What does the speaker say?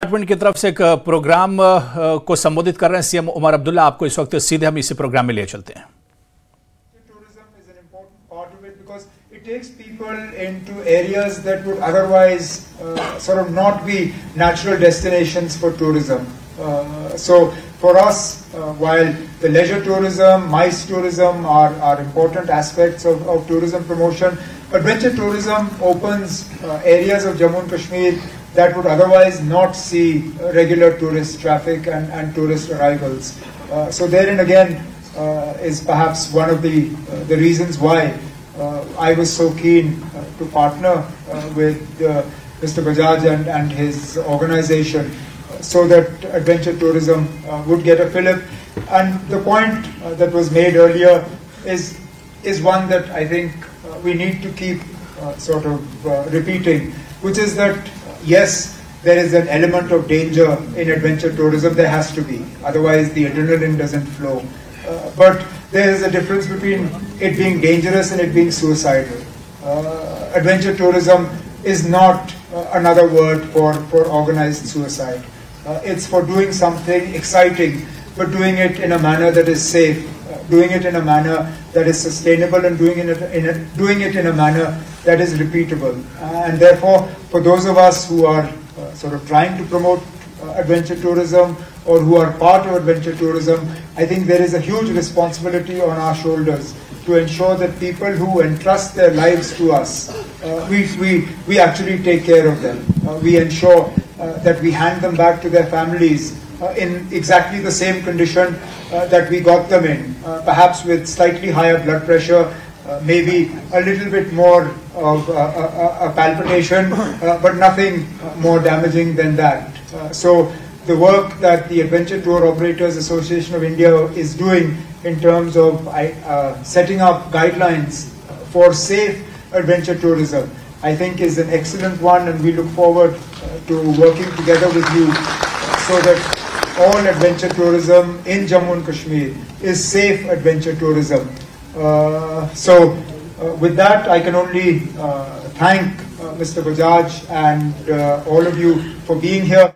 Department की तरफ से एक प्रोग्राम को संबोधित कर रहे हैं सीएम उमर अब्दुल्ला। आपको इस वक्त सीधे हम इसी प्रोग्राम में ले चलते हैं। Tourism is an important part of it because it takes people into areas that would otherwise sort of not be natural destinations for tourism. So for us, while the leisure tourism, MICE tourism are important aspects of tourism promotion, adventure tourism opens areas of Jammu and Kashmir that would otherwise not see regular tourist traffic and tourist arrivals. So therein again is perhaps one of the reasons why I was so keen to partner with Mr. Bajaj and his organization so that adventure tourism would get a fillip. And the point that was made earlier is one that I think we need to keep sort of repeating, which is that yes, there is an element of danger in adventure tourism. There has to be, otherwise the adrenaline doesn't flow. But there is a difference between it being dangerous and it being suicidal. Adventure tourism is not another word for organized suicide. It's for doing something exciting, but doing it in a manner that is safe, doing it in a manner that is sustainable, and doing it in a manner that is repeatable. And therefore, for those of us who are sort of trying to promote adventure tourism or who are part of adventure tourism, I think there is a huge responsibility on our shoulders to ensure that people who entrust their lives to us, we actually take care of them. We ensure that we hand them back to their families in exactly the same condition that we got them in, perhaps with slightly higher blood pressure, maybe a little bit more of a palpitation, but nothing more damaging than that. So the work that the Adventure Tour Operators Association of India is doing in terms of setting up guidelines for safe adventure tourism, I think is an excellent one, and we look forward to working together with you so that all adventure tourism in Jammu and Kashmir is safe adventure tourism. So with that, I can only thank Mr. Bajaj and all of you for being here.